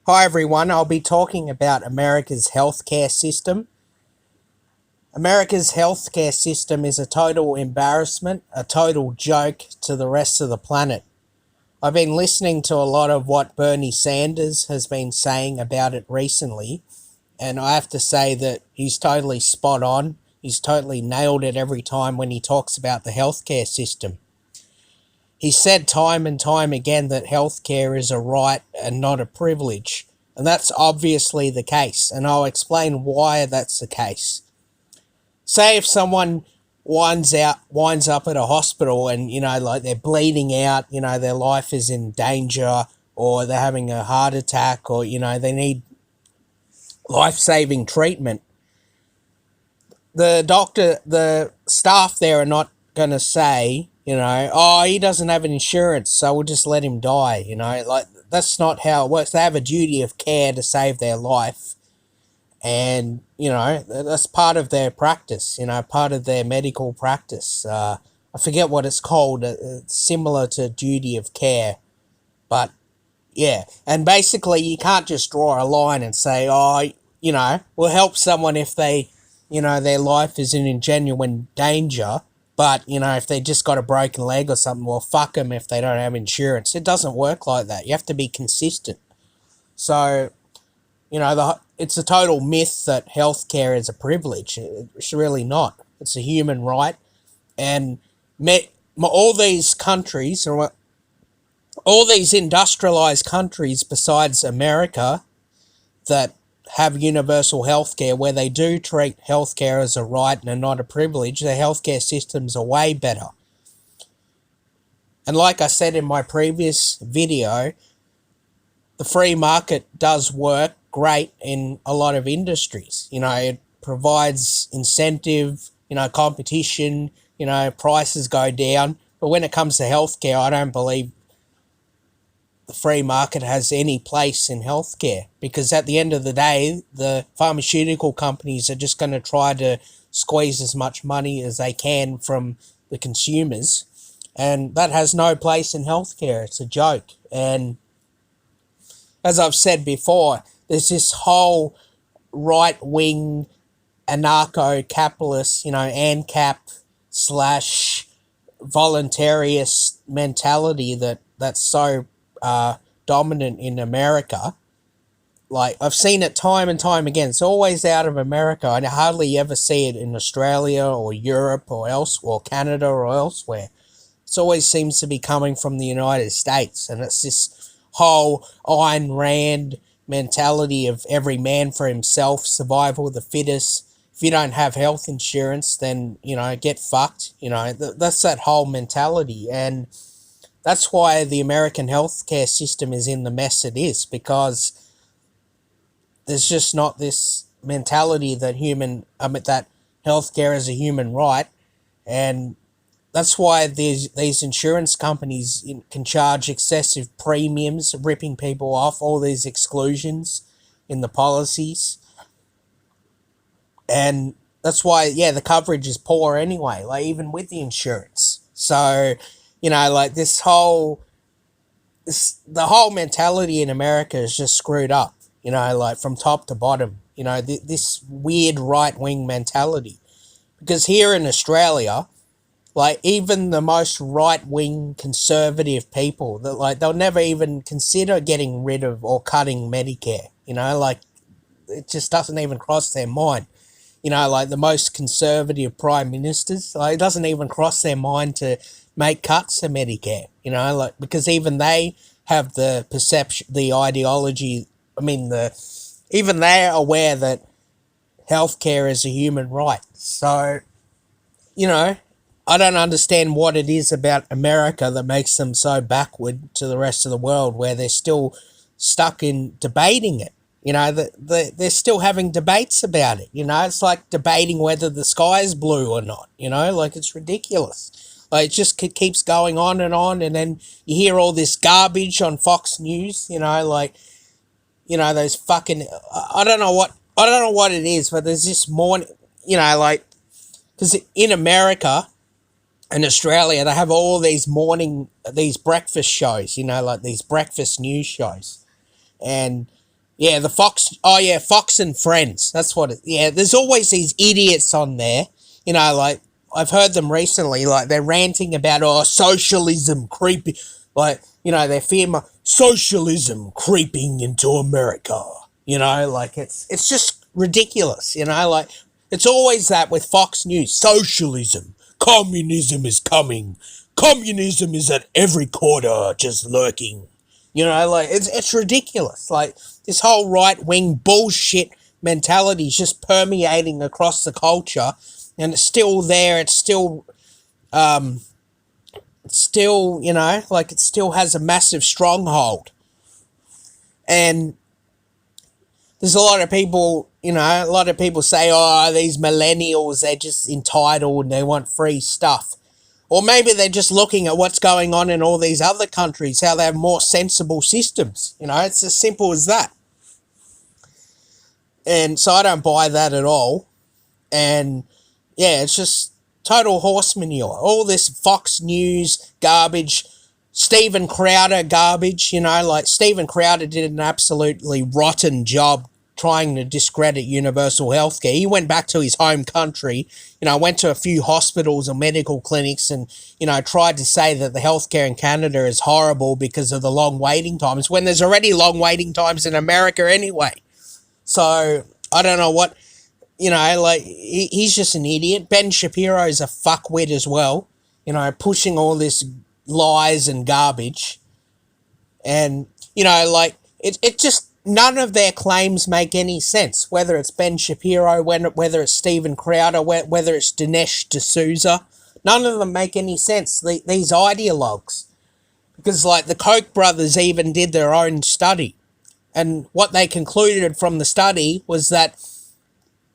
Hi everyone, I'll be talking about America's healthcare system. America's healthcare system is a total embarrassment, a total joke to the rest of the planet. I've been listening to a lot of what Bernie Sanders has been saying about it recently, and I have to say that he's totally spot on. He's totally nailed it every time when he talks about the healthcare system. He said time and time again that healthcare is a right and not a privilege. And that's obviously the case. And I'll explain why that's the case. Say if someone winds up at a hospital and, like they're bleeding out, their life is in danger, or they're having a heart attack, or, they need life-saving treatment. The staff there are not going to say, oh, he doesn't have an insurance, so we'll just let him die. That's not how it works. They have a duty of care to save their life, and that's part of their practice. Part of their medical practice. I forget what it's called. It's similar to duty of care, but yeah. And basically, you can't just draw a line and say, oh, we'll help someone if they, their life is in genuine danger. But, if they just got a broken leg or something, well, fuck them if they don't have insurance. It doesn't work like that. You have to be consistent. So, it's a total myth that healthcare is a privilege. It's really not. It's a human right. And all these countries, or all these industrialized countries besides America that have universal healthcare, where they do treat healthcare as a right and not a privilege, their healthcare systems are way better. And like I said in my previous video, the free market does work great in a lot of industries. It provides incentive, competition, prices go down. But when it comes to healthcare, I don't believe the free market has any place in healthcare, because at the end of the day, the pharmaceutical companies are just going to try to squeeze as much money as they can from the consumers, and that has no place in healthcare. It's a joke. And as I've said before, there's this whole right-wing anarcho-capitalist, ANCAP slash voluntarist mentality that's so dominant in America. Like, I've seen it time and time again. It's always out of America. I hardly ever see it in Australia or Europe or elsewhere, or Canada or elsewhere. It always seems to be coming from the United States. And it's this whole Ayn Rand mentality of every man for himself, survival of the fittest. If you don't have health insurance, then, get fucked. That's that whole mentality. And that's why the American healthcare system is in the mess it is, because there's just not this mentality that that healthcare is a human right. And that's why these insurance companies can charge excessive premiums, ripping people off, all these exclusions in the policies. And that's why, the coverage is poor anyway, like even with the insurance. So, like the whole mentality in America is just screwed up, like from top to bottom, this weird right-wing mentality. Because here in Australia, like even the most right-wing conservative people, that like they'll never even consider getting rid of or cutting Medicare, like it just doesn't even cross their mind. Like the most conservative prime ministers, like it doesn't even cross their mind to make cuts to Medicare, like because even they have the perception, the ideology. Even they're aware that healthcare is a human right. So, I don't understand what it is about America that makes them so backward to the rest of the world, where they're still stuck in debating it. They're still having debates about it. It's like debating whether the sky is blue or not. Like it's ridiculous. Like it just keeps going on, and then you hear all this garbage on Fox News. Those fucking I don't know what it is, but there's this morning. Because in America and Australia, they have all these breakfast shows. Like these breakfast news shows, and Yeah, the Fox. Oh yeah, Fox and Friends. That's what it. Yeah, there's always these idiots on there. You know, like I've heard them recently. Like they're ranting about socialism creeping. Like they fear socialism creeping into America. Like it's just ridiculous. Like it's always that with Fox News. Socialism, communism is coming. Communism is at every corner, just lurking. Like it's ridiculous. Like this whole right wing bullshit mentality is just permeating across the culture, and it's still there. Like it still has a massive stronghold. And there's a lot of people, say, oh, these millennials, they're just entitled and they want free stuff. Or maybe they're just looking at what's going on in all these other countries, how they have more sensible systems. It's as simple as that. And so I don't buy that at all. And yeah, it's just total horse manure. All this Fox News garbage, Stephen Crowder garbage, like Stephen Crowder did an absolutely rotten job trying to discredit universal healthcare. He went back to his home country, went to a few hospitals or medical clinics and, tried to say that the healthcare in Canada is horrible because of the long waiting times when there's already long waiting times in America anyway. So I don't know what, like he's just an idiot. Ben Shapiro's a fuckwit as well, pushing all this lies and garbage. And, like it just, none of their claims make any sense, whether it's Ben Shapiro, whether it's Stephen Crowder, whether it's Dinesh D'Souza. None of them make any sense, these ideologues. Because, like, the Koch brothers even did their own study. And what they concluded from the study was that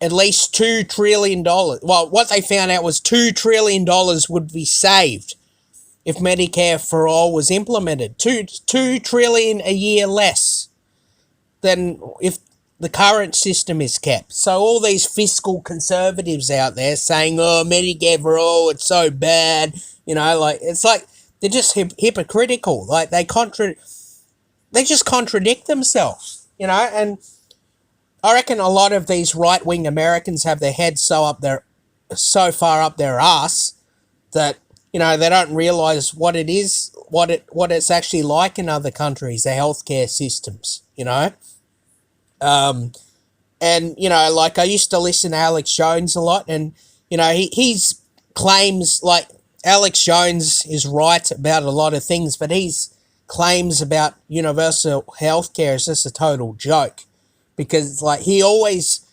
at least $2 trillion, well, what they found out was $2 trillion would be saved if Medicare for All was implemented. $2 trillion a year less than if the current system is kept. So all these fiscal conservatives out there saying, oh, Medicare for All, it's so bad, like, it's like they're just hypocritical. Like they just contradict themselves, and I reckon a lot of these right-wing Americans have their heads so far up their ass that, they don't realise what it is, what it's actually like in other countries, the healthcare systems, And, like I used to listen to Alex Jones a lot, and, he's claims, like, Alex Jones is right about a lot of things, but his claims about universal healthcare is just a total joke. Because, like, he always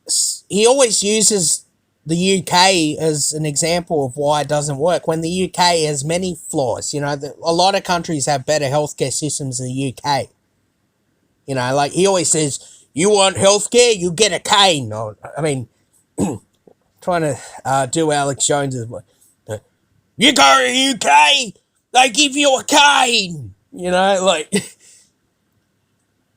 uses the UK as an example of why it doesn't work, when the UK has many flaws. A lot of countries have better healthcare systems than the UK. Like he always says, you want healthcare, you get a cane. Or, I mean, trying to do Alex Jones's. You go to the UK, they give you a cane. Like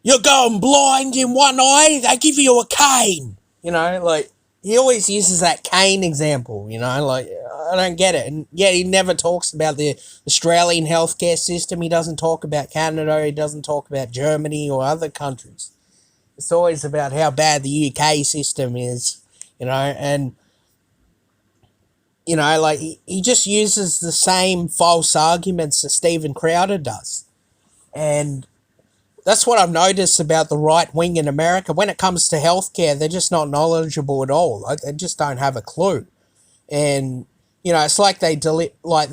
you're going blind in one eye, they give you a cane. Like he always uses that cane example. Like I don't get it. And yeah, he never talks about the Australian healthcare system. He doesn't talk about Canada. He doesn't talk about Germany or other countries. It's always about how bad the UK system is, and, like he just uses the same false arguments that Stephen Crowder does. And that's what I've noticed about the right wing in America. When it comes to healthcare, they're just not knowledgeable at all. Like, they just don't have a clue. And, it's like they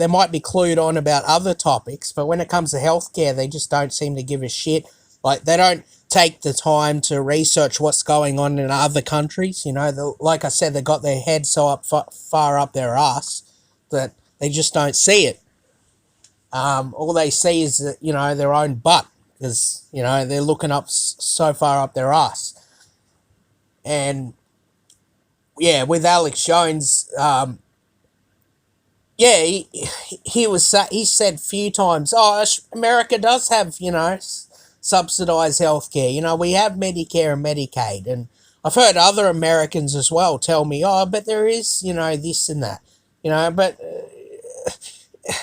might be clued on about other topics, but when it comes to healthcare, they just don't seem to give a shit. Like, they don't take the time to research what's going on in other countries. Like I said, they got their head so far up their ass that they just don't see it. All they see is, their own butt. Because, they're looking up so far up their ass. And, yeah, with Alex Jones, he said a few times, America does have, subsidised healthcare. We have Medicare and Medicaid. And I've heard other Americans as well tell me, but there is, this and that. But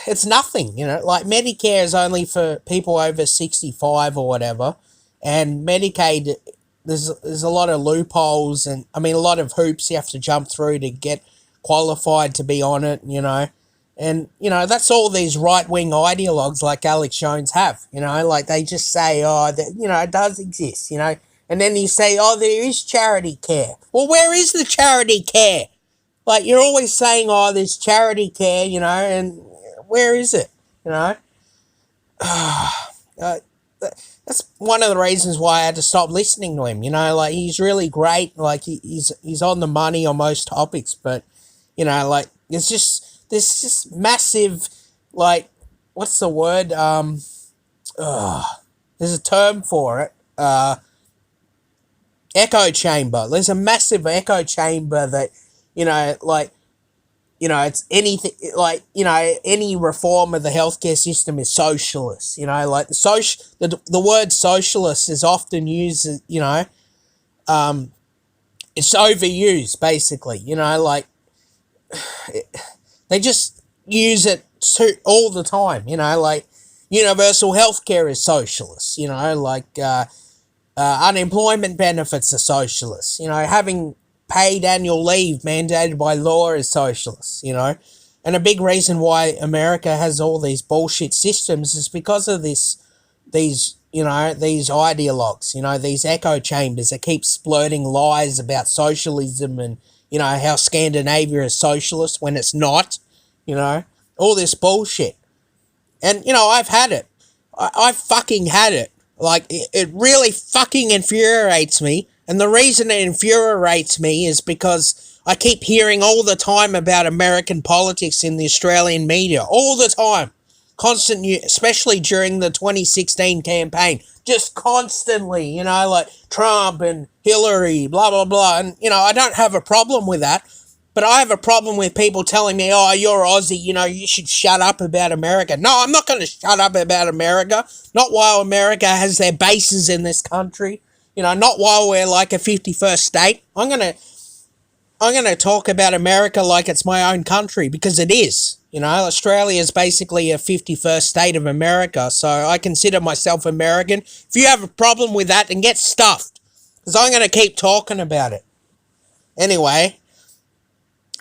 it's nothing, like Medicare is only for people over 65 or whatever, And Medicaid, there's a lot of loopholes, and I mean a lot of hoops you have to jump through to get qualified to be on it, And that's all these right wing ideologues like Alex Jones have. Like they just say, oh, that it does exist. And then you say, oh, there is charity care. Well, where is the charity care? Like you're always saying, oh, there's charity care, and where is it? You know, uh, that's one of the reasons why I had to stop listening to him. Like he's really great. Like he's on the money on most topics, but like there's just massive, like, what's the word? There's a term for it. Echo chamber. There's a massive echo chamber that, like, it's anything like, any reform of the healthcare system is socialist. Like the word socialist is often used, it's overused basically. Like they just use it all the time. Like universal healthcare is socialist. Like unemployment benefits are socialist. Having paid annual leave mandated by law is socialist. And a big reason why America has all these bullshit systems is because of these ideologues, these echo chambers that keep splurting lies about socialism and, how Scandinavia is socialist when it's not, all this bullshit. And, I've had it. I fucking had it. Like, it really fucking infuriates me. And the reason it infuriates me is because I keep hearing all the time about American politics in the Australian media. All the time. Constant, especially during the 2016 campaign. Just constantly, like Trump and Hillary, blah, blah, blah. And, I don't have a problem with that. But I have a problem with people telling me, oh, you're Aussie, you should shut up about America. No, I'm not going to shut up about America. Not while America has their bases in this country. Not while we're like a 51st state. I'm going to talk about America like it's my own country, because it is. Australia is basically a 51st state of America, so I consider myself American. If you have a problem with that, then get stuffed, because I'm going to keep talking about it. Anyway,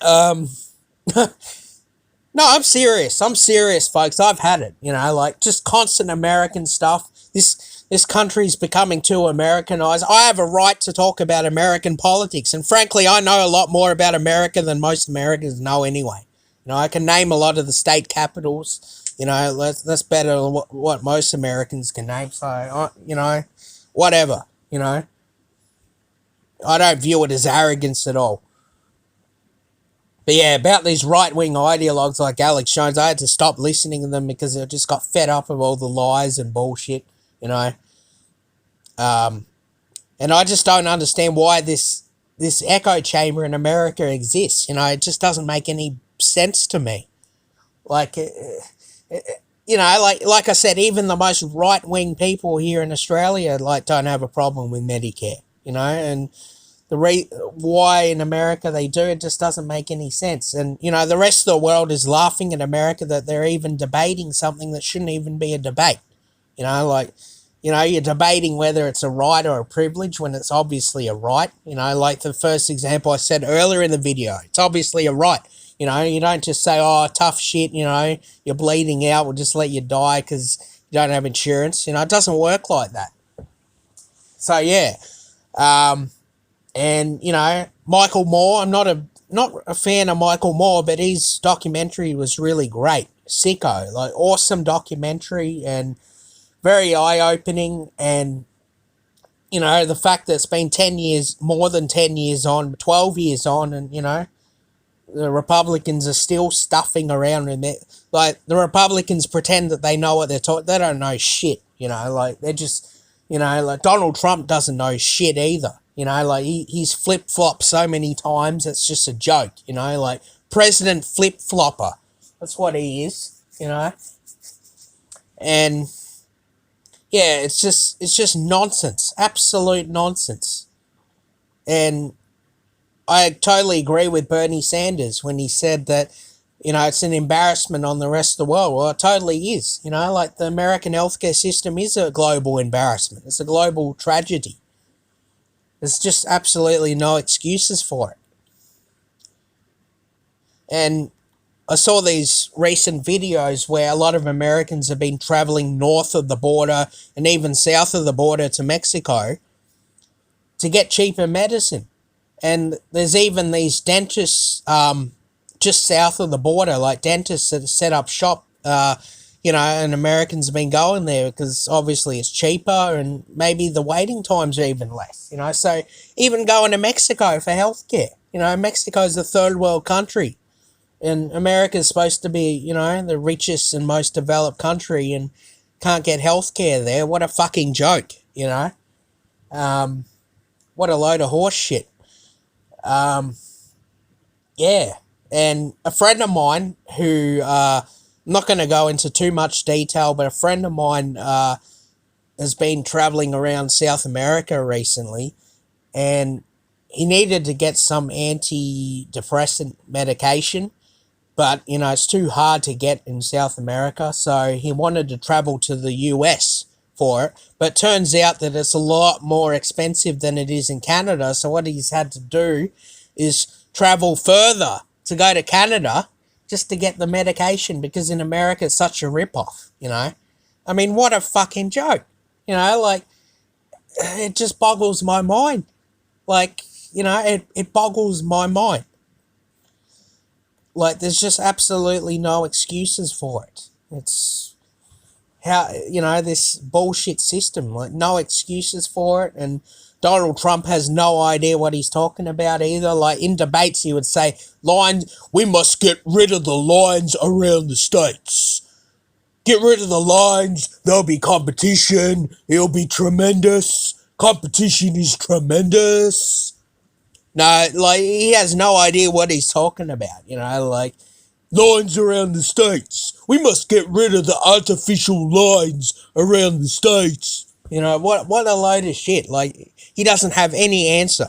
no, I'm serious. I'm serious, folks. I've had it, like just constant American stuff. This country's becoming too Americanized. I have a right to talk about American politics, and frankly, I know a lot more about America than most Americans know anyway. I can name a lot of the state capitals. That's better than what most Americans can name. So, whatever. I don't view it as arrogance at all. But yeah, about these right-wing ideologues like Alex Jones, I had to stop listening to them because I just got fed up of all the lies and bullshit, And I just don't understand why this echo chamber in America exists. It just doesn't make any sense to me. Like, like I said, even the most right-wing people here in Australia, don't have a problem with Medicare, and why in America they do, it just doesn't make any sense. And, the rest of the world is laughing at America that they're even debating something that shouldn't even be a debate. You're debating whether it's a right or a privilege when it's obviously a right. Like the first example I said earlier in the video, it's obviously a right. You don't just say, oh, tough shit, you're bleeding out, we'll just let you die because you don't have insurance. It doesn't work like that. So, yeah. And, Michael Moore, I'm not a fan of Michael Moore, but his documentary was really great. Sicko, awesome documentary and very eye-opening. And, the fact that it's been 10 years, more than 10 years on, 12 years on, and, the Republicans are still stuffing around in it. Like, the Republicans pretend that they know what they're talking. They don't know shit, they're just, like Donald Trump doesn't know shit either. He's flip-flopped so many times, it's just a joke, like President Flip-Flopper. That's what he is, And, yeah, it's just nonsense. Absolute nonsense. And I totally agree with Bernie Sanders when he said that, it's an embarrassment on the rest of the world. Well, it totally is. Like the American healthcare system is a global embarrassment. It's a global tragedy. There's just absolutely no excuses for it. And I saw these recent videos where a lot of Americans have been traveling north of the border and even south of the border to Mexico to get cheaper medicine. And there's even these dentists just south of the border, like dentists that set up shop, and Americans have been going there because obviously it's cheaper and maybe the waiting times are even less, So even going to Mexico for healthcare, Mexico's a third world country. And America's supposed to be, the richest and most developed country and can't get healthcare there. What a fucking joke, What a load of horse shit. Yeah. And a friend of mine who, I'm not going to go into too much detail, but a friend of mine has been traveling around South America recently, and he needed to get some antidepressant medication. But, it's too hard to get in South America, so he wanted to travel to the US for it. But it turns out that it's a lot more expensive than it is in Canada, so what he's had to do is travel further to go to Canada just to get the medication, because in America it's such a rip-off, I mean, what a fucking joke, like, it just boggles my mind. Like, it boggles my mind. Like, there's just absolutely no excuses for it. It's how, this bullshit system, like, no excuses for it. And Donald Trump has no idea what he's talking about either. Like, in debates, he would say, we must get rid of the lines around the states. Get rid of the lines, there'll be competition, it'll be tremendous. Competition is tremendous. No, like, he has no idea what he's talking about, like, lines around the states. We must get rid of the artificial lines around the states. What a load of shit. Like, he doesn't have any answer,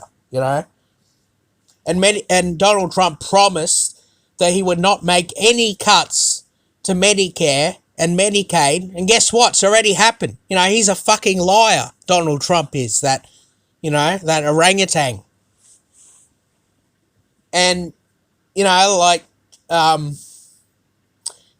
And Donald Trump promised that he would not make any cuts to Medicare and Medicaid. And guess what? It's already happened. He's a fucking liar, Donald Trump is, that orangutan. And,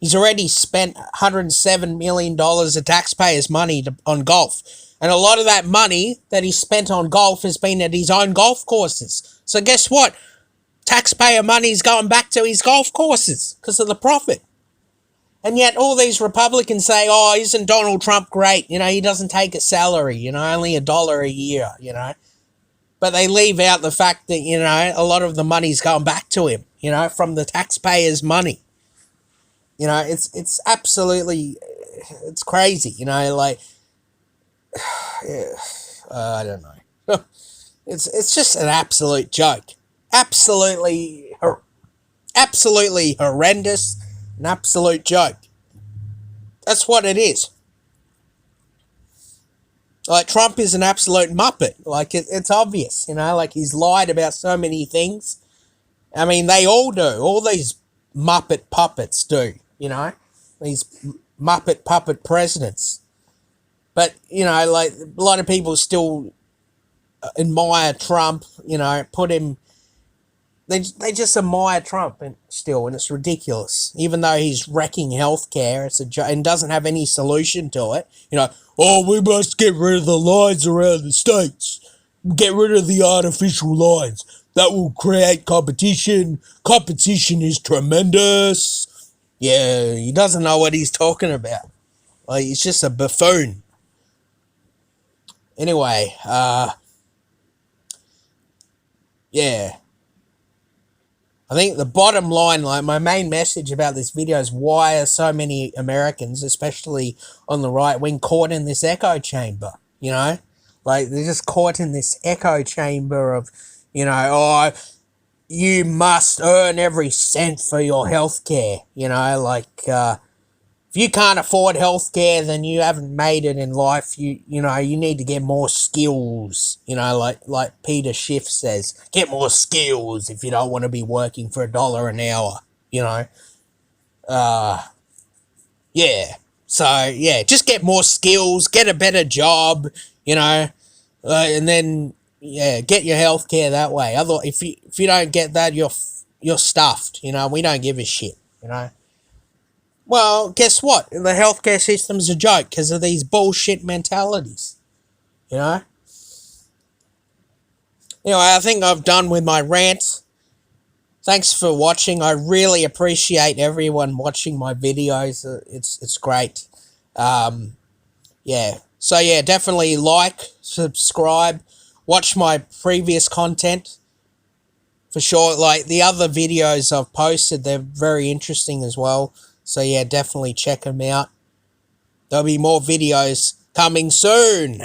he's already spent $107 million of taxpayers' money on golf. And a lot of that money that he spent on golf has been at his own golf courses. So guess what? Taxpayer money is going back to his golf courses because of the profit. And yet all these Republicans say, oh, isn't Donald Trump great? He doesn't take a salary, only $1 a year, But they leave out the fact that, a lot of the money's going back to him, from the taxpayers' money. It's absolutely, it's crazy, like, I don't know. It's just an absolute joke. Absolutely horrendous, an absolute joke. That's what it is. Like, Trump is an absolute muppet. Like, it's obvious, like, he's lied about so many things. I mean, they all do. All these muppet puppets do, these muppet puppet presidents. But, like, a lot of people still admire Trump, put him, they just admire Trump and it's ridiculous. Even though he's wrecking healthcare, and doesn't have any solution to it, we must get rid of the lines around the states. Get rid of the artificial lines. That will create competition. Competition is tremendous. Yeah, he doesn't know what he's talking about. Like, he's just a buffoon. Anyway, yeah. I think the bottom line, like, my main message about this video is, why are so many Americans, especially on the right wing, caught in this echo chamber, Like, they're just caught in this echo chamber of, you must earn every cent for your healthcare, like, if you can't afford healthcare, then you haven't made it in life. You need to get more skills. Like Peter Schiff says, get more skills if you don't want to be working for $1 an hour. Yeah. So, yeah, just get more skills, get a better job, you know, and then, yeah, get your healthcare that way. Otherwise, if you don't get that, you're stuffed, you know. We don't give a shit, you know. Well, guess what? The healthcare system's a joke because of these bullshit mentalities, you know. Anyway, I think I've done with my rant. Thanks for watching. I really appreciate everyone watching my videos. It's great. Um, yeah. So yeah, definitely like, subscribe, watch my previous content for sure. Like the other videos I've posted, they're very interesting as well. So yeah, definitely check them out. There'll be more videos coming soon.